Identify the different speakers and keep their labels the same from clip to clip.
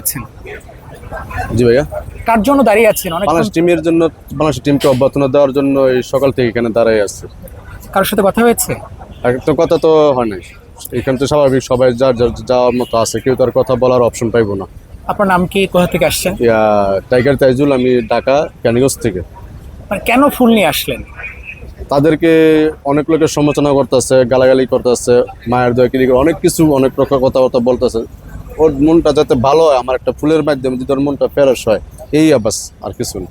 Speaker 1: আছেন
Speaker 2: জি ভাইয়া,
Speaker 1: কার জন্য দাঁড়িয়ে আছেন? অনেক
Speaker 2: বাংলাদেশ টিমের জন্য, বাংলাদেশ টিমকে অভ্যর্থনা দেওয়ার জন্য এই সকাল থেকে এখানে দাঁড়াই আছে।
Speaker 1: কারোর সাথে কথা হয়েছে?
Speaker 2: আর তো কথা তো হয় নাই, এখানে তো স্বাভাবিক সবাই যার যার যাওয়ার মতো আছে, কেউ তার কথা বলার অপশন পাইবো না।
Speaker 1: আপনার নাম কি, কোথা থেকে আসছেন?
Speaker 2: টাইগার তাইজুল, আমি ঢাকা ক্যানিগঞ্জ থেকে।
Speaker 1: মানে কেন ফুল নিয়ে আসলেন?
Speaker 2: তাদেরকে অনেক লোকের সমালোচনা করতেছে, গালাগালি করতেছে, মায়ের দয়া কিরি অনেক কিছু, অনেক প্রকার কথাবার্তা বলতেছে। ওর মনটা যাতে ভালো হয়, আমার একটা ফুলের মাধ্যমে যদি ওর মনটা ফ্রেশ হয়, এই আবাস, আর কিছু না।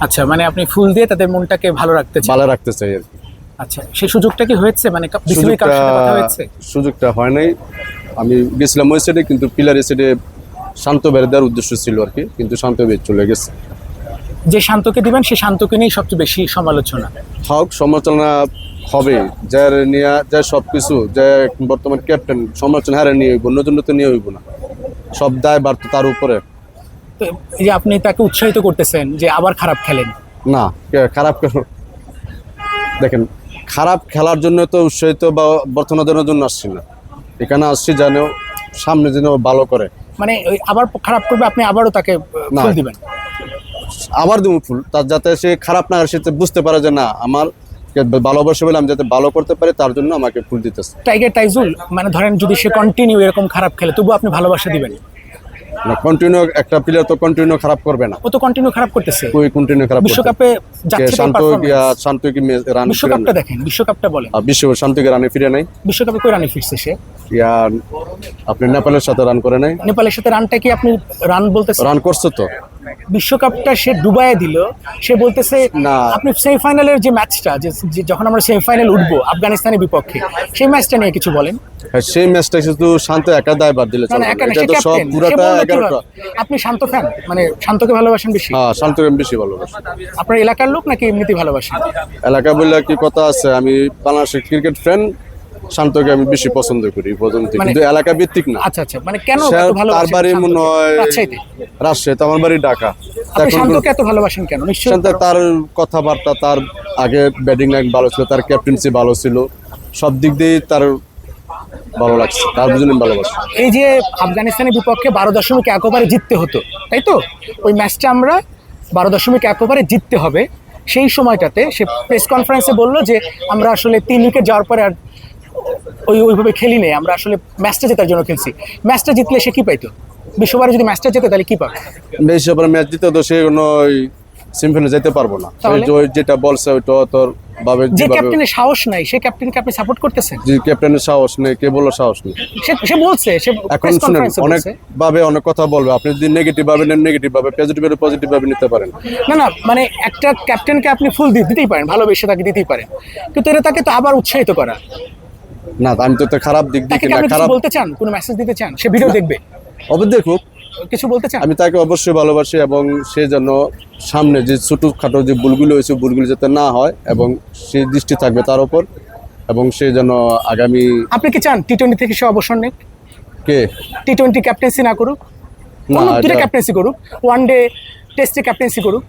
Speaker 1: আচ্ছা, মানে আপনি ফুল দিয়ে তাদের মনটাকে ভালো রাখতে চান?
Speaker 2: ভালো রাখতে চাই আর কি।
Speaker 1: আচ্ছা, সেই সুযোগটা কি হয়েছে? মানে বিসিবির কারোর সাথে কথা হয়েছে?
Speaker 2: সুযোগটা হয় নাই। আমি গেছিলাম ওই সাইডে, কিন্তু পিলার সাইডে শান্ত বেড়ে দেওয়ার উদ্দেশ্য ছিল আর কি, কিন্তু শান্ত বেড়ে চলে গেছে।
Speaker 1: যে শান্তকে দিবেন সেই শান্তকে নিয়েই সবচেয়ে বেশি সমালোচনা।
Speaker 2: হক সমালোচনা হবে, যার নিয়ে যা সব কিছু, যে বর্তমান ক্যাপ্টেন, সমালোচনা হারে নিয়ে হইব, নতুন নতুন নিয়ে হইব না, সব দায় বাড়ত তার উপরে।
Speaker 1: তো এই যে আপনি তাকে উৎসাহিত করতেছেন যে আবার খারাপ খেলেন,
Speaker 2: না খারাপ কেন? দেখেন, খারাপ খেলার জন্য তো উৎসাহিত বা বর্তমান দেওয়ার জন্য আসছি না, এখানে আসছি যেন সামনে যেন ভালো করে।
Speaker 1: মানে ওই আবার খারাপ করবে, আপনি আবারও তাকে
Speaker 2: না।
Speaker 1: ফুল দিবেন?
Speaker 2: আবার দেবো ফুল, তার যাতে সে খারাপ না, সে বুঝতে পারে যে না, আমার ভালোবাসে বলে আমি যাতে ভালো করতে পারি, তার জন্য আমাকে ফুল দিতেছে।
Speaker 1: টাইগার তাইজুল, মানে ধরেন যদি সে কন্টিনিউ এরকম খারাপ খেলে, তবু আপনি ভালোবাসা দিবেন?
Speaker 2: না, কন্টিনিউ একটা প্লেয়ার তো কন্টিনিউ খারাপ করবে না।
Speaker 1: ও তো কন্টিনিউ খারাপ করতেছে।
Speaker 2: কই কন্টিনিউ খারাপ?
Speaker 1: বিশ্বকাপে যাচ্ছে তো পারফরম্যান্স।
Speaker 2: শান্ত কি রান
Speaker 1: বিশ্বকাপটা দেখেন, বিশ্বকাপটা বলেন।
Speaker 2: শান্ত কি রানে ফিরে নাই?
Speaker 1: বিশ্বকাপে কই রানে ফিরছে সে?
Speaker 2: আপনি নেপালের সাথে রান করে নাই?
Speaker 1: নেপালের সাথে রানটা কি আপনি রান বলতেছেন?
Speaker 2: রান করছে তো।
Speaker 1: বিশ্বকাপটা সে ডুবাইয়ে দিল, সে বলতেছে
Speaker 2: না।
Speaker 1: আপনি সেমিফাইনালের যে ম্যাচটা, যে যখন আমরা সেমিফাইনাল উঠবো আফগানিস্তানের বিপক্ষে, সেই ম্যাচটা নিয়ে কিছু বলেন।
Speaker 2: হ্যাঁ, সেই ম্যাচটা শুধু শান্ত একা দায়ভার দিলে চলে না,
Speaker 1: একা না,
Speaker 2: এটা
Speaker 1: সে
Speaker 2: তো সব
Speaker 1: ক্যাপ্টেন,
Speaker 2: পুরাটা 11টা।
Speaker 1: আপনি শান্ত ফ্যান, মানে শান্তকে ভালোবাসেন বেশি?
Speaker 2: হ্যাঁ, শান্তকে আমি বেশি ভালোবাসি।
Speaker 1: আপনার এলাকার লোক নাকি এমনিতেই ভালোবাসেন?
Speaker 2: এলাকা বললে কি কথা আছে, আমি বাংলাদেশের ক্রিকেট ফ্যান, শান্তকে আমি বেশি পছন্দ করি পর্যন্ত, কিন্তু এলাকা ভিত্তিক না।
Speaker 1: আচ্ছা আচ্ছা, মানে কেন
Speaker 2: সে
Speaker 1: এত
Speaker 2: তার
Speaker 1: ভালোবাসেন
Speaker 2: বাড়ি মনে
Speaker 1: শান্তকে?
Speaker 2: হয়
Speaker 1: রাজশাহীতে?
Speaker 2: রাজশাহী, তো আমার বাড়ি ঢাকা।
Speaker 1: আপনি শান্তকে এত ভালোবাসেন কেন? নিশ্চয়ই
Speaker 2: তার কথাবার্তা, তার আগে ব্যাটিং লাইন ভালো ছিল, তার ক্যাপ্টেন্সি ভালো ছিল, সব দিক দিয়েই তার ভালো লাগছে, তার জন্য ভালোবাসি।
Speaker 1: এই যে আফগানিস্তানের বিপক্ষে 12.1 ওভারে জিততে হতো, তাই তো? ওই ম্যাচটা আমরা 12.1 ওভারে জিততে হবে। সেই সময়টাতে সে প্রেস কনফারেন্সে বললো যে আমরা আসলে 3 উইকেট যাওয়ার পরে আর ওইভাবে খেলি নেই, আমরা আসলে ম্যাচটা জেতার জন্য খেলছি। ম্যাচটা জিতলে সে কি পাইতো? বিশ্ববারে যদি ম্যাচটা জেতে তাহলে কি পাবে?
Speaker 2: বেশি ওভার ম্যাচ জিতে তো সে কোনো সেমিফাইনালে যেতে পারবো না।
Speaker 1: তাহলে?
Speaker 2: যেটা বলছে ওইটা তোর ভাবে,
Speaker 1: যে ক্যাপ্টেনের সাহস নাই, সেই ক্যাপ্টেনকে আপনি সাপোর্ট করতেছেন?
Speaker 2: যে ক্যাপ্টেনের সাহস নেই, কে বললো সাহস নেই?
Speaker 1: সে বলছে, সে
Speaker 2: এখন
Speaker 1: প্রেস
Speaker 2: শুনেন,
Speaker 1: কনফারেন্সে
Speaker 2: অনেক
Speaker 1: বলছে।
Speaker 2: ভাবে অনেক কথা বলবে, আপনি যদি নেগেটিভ ভাবে নেন নেগেটিভ ভাবে, পজিটিভ ভাবে নিতে পারেন।
Speaker 1: না না, মানে একটা ক্যাপ্টেনকে আপনি ফুল দিতেই পারেন, ভালোবেসে তাকে দিতেই পারেন, কিন্তু এটা তাকে তো আবার উৎসাহিত করা।
Speaker 2: না, আমি তো খারাপ দিক
Speaker 1: তাকে
Speaker 2: দেখি
Speaker 1: কি
Speaker 2: না।
Speaker 1: আপনি কিছু
Speaker 2: খারাপ
Speaker 1: বলতে চান, কোনো মেসেজ দিতে চান? সে ভিডিও দেখবে,
Speaker 2: অবশ্যই দেখুক,
Speaker 1: কিছু বলতে চান?
Speaker 2: আমি তাকে অবশ্যই ভালোবাসি, এবং সে যেন সামনে যে ছোটখাটো যে ভুলগুলো হয়েছে, ভুলগুলো যাতে না হয়, এবং সে দৃষ্টি থাকবে তার উপর, এবং সে যেন আগামী।
Speaker 1: আপনি কি চান টি-20 থেকে সে অবসর নেক?
Speaker 2: কে?
Speaker 1: টি-20 ক্যাপ্টেন্সি না করুক,
Speaker 2: না,
Speaker 1: অন্য দুটো ক্যাপ্টেন্সি করুক, ওয়ান ডে টেস্টে ক্যাপ্টেন্সি করুক।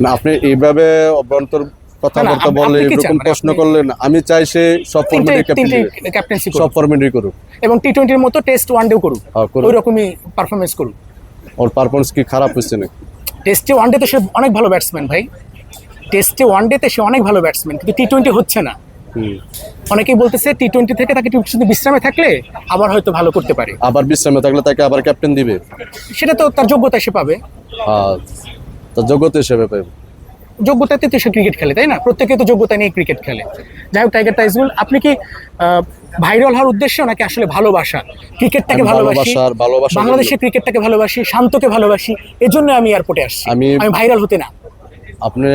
Speaker 2: না, আপনি এইভাবে অভ্যন্তর কথাবার্তা
Speaker 1: আপনি
Speaker 2: বললে,
Speaker 1: কি চান?
Speaker 2: এরকম
Speaker 1: মানে
Speaker 2: প্রশ্ন
Speaker 1: আপনি-
Speaker 2: করলে না, আমি চাই সে সব
Speaker 1: তিনটে
Speaker 2: ফরম্যাটে
Speaker 1: ক্যাপ্টেন্সি
Speaker 2: সব
Speaker 1: করুক,
Speaker 2: ফরম্যাটই করুক,
Speaker 1: এবং টি-20-র মতো টেস্ট ওয়ান ডেও করুক,
Speaker 2: হ্যাঁ, করুক।
Speaker 1: ওই রকমই পারফরমেন্স করুক।
Speaker 2: ওর পারফরমেন্স কি খারাপ হচ্ছে নাকি?
Speaker 1: টেস্টে ওয়ান ডেতে সে অনেক ভালো ব্যাটসম্যান ভাই, টেস্টে ওয়ান ডেতে সে অনেক ভালো ব্যাটসম্যান, কিন্তু টি-20 হচ্ছে না। অনেকেই বলতেছে টি-20 থেকে তাকে শুধু বিশ্রামে থাকলে আবার হয়তো ভালো করতে পারে।
Speaker 2: আবার বিশ্রামে থাকলে তাকে আবার ক্যাপ্টেন দিবে?
Speaker 1: সেটা তো তার যোগ্যতা সে পাবে,
Speaker 2: তার যোগ্যতা হিসেবে পাবে।
Speaker 1: যোগ্যতাতে তো সে ক্রিকেট খেলে, তাই না? প্রত্যেকে তো যোগ্যতা নিয়ে ক্রিকেট খেলে। যাই হোক, টাইগার তাইজুল, আপনি কি ভাইরাল হওয়ার উদ্দেশ্য নাকি আসলে ভালোবাসা? ক্রিকেটটাকে
Speaker 2: আমি
Speaker 1: ভালোবাসি,
Speaker 2: ভালোবাসার
Speaker 1: বাংলাদেশের ক্রিকেটটাকে ভালোবাসি, শান্তকে ভালোবাসি, এজন্য আমি এয়ারপোর্টে আসছি, আমি ভাইরাল হতে না।
Speaker 2: আপনি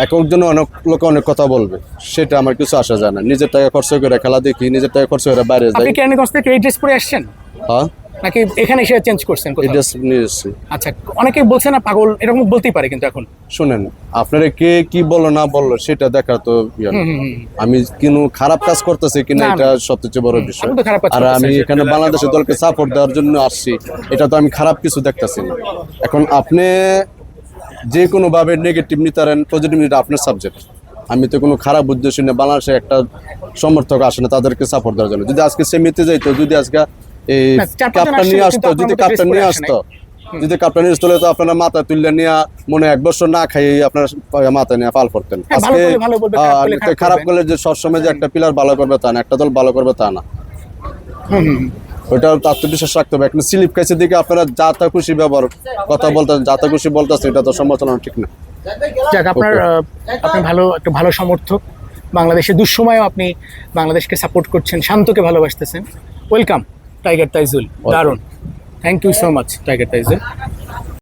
Speaker 2: একজন অনেক লোকে অনেক কথা বলবে, সেটা আমার কিছু আসা যায় না। নিজের টাকা খরচ করে খেলা দেখি, নিজের টাকা খরচ করে বাইরে যাই।
Speaker 1: আপনি কেরানীগঞ্জ থেকে এই ড্রেস পরে আসছেন
Speaker 2: হ্যাঁ,
Speaker 1: নাকি এখানে এসে চেঞ্জ করছেন কোথাও?
Speaker 2: এটা নিয়ে এসেছি।
Speaker 1: আচ্ছা, অনেকেই বলছে না পাগল, এরকম বলতেই পারে, কিন্তু এখন
Speaker 2: শুনেন, আপনারা কে কি বললো না বললো সেটা দেখা তো ইয়ে না। আমি কোনো খারাপ কাজ করতেছি কিনা,
Speaker 1: না,
Speaker 2: এটা সবচেয়ে বড় বিষয়।
Speaker 1: আপনি তো খারাপ কাজ
Speaker 2: আর
Speaker 1: করতেছেন।
Speaker 2: আমি এখানে বাংলাদেশের দলকে সাপোর্ট দেওয়ার জন্য আসছি, এটা তো আমি খারাপ কিছু দেখতেছি না। এখন আপনি যে কোনো ভাবে নেগেটিভ নিতে পারেন, পজিটিভ নিতে আপনার সাবজেক্ট। আমি তো কোনো খারাপ উদ্দেশ্য নিয়ে বাংলাদেশে একটা সমর্থক আসে না তাদেরকে সাপোর্ট দেওয়ার জন্য। যদি আজকে সে মিতে যাইতো, যদি আজকে এই
Speaker 1: না, 4-5 জন
Speaker 2: কাপটা
Speaker 1: আসছিল,
Speaker 2: নিয়ে
Speaker 1: কিন্তু
Speaker 2: আসতো,
Speaker 1: আপনার
Speaker 2: যদি
Speaker 1: মতো
Speaker 2: কাপটা
Speaker 1: dress
Speaker 2: নিয়ে
Speaker 1: পরে আসে
Speaker 2: আসতো, যদি কাপটা নিয়ে আসতো তো আপনারা মাথা তুললে নিয়ে মনে হয় 1 বছর না খাইয়ে আপনার মাথা নিয়ে পাল করতেন।
Speaker 1: হ্যাঁ, ভালো করলে ভালো বলবে, খারাপ করলে খারাপ
Speaker 2: খারাপ
Speaker 1: করবে।
Speaker 2: করলে যে সবসময় যে একটা প্লেয়ার ভালো করবে তা না, একটা দল ভালো করবে তা না,
Speaker 1: হুম, হুম, হুম।
Speaker 2: ওইটা আত্মবিশ্বাস রাখতে হবে। একটা স্লিপ খাইছে দিকে আপনারা যা তা খুশি ব্যবহার কথা বলতেছেন, যা তা খুশি বলতেছে, এটা তো সমালোচনা ঠিক না।
Speaker 1: যাক, আপনার আপনি একটা ভালো সমর্থক, বাংলাদেশের দুঃসময়েও আপনি বাংলাদেশকে সাপোর্ট করছেন, শান্তকে ভালোবাসতেছেন। ওয়েলকাম টাইগার তাইজুল, দারুণ। Thank you so much tiger Taijul.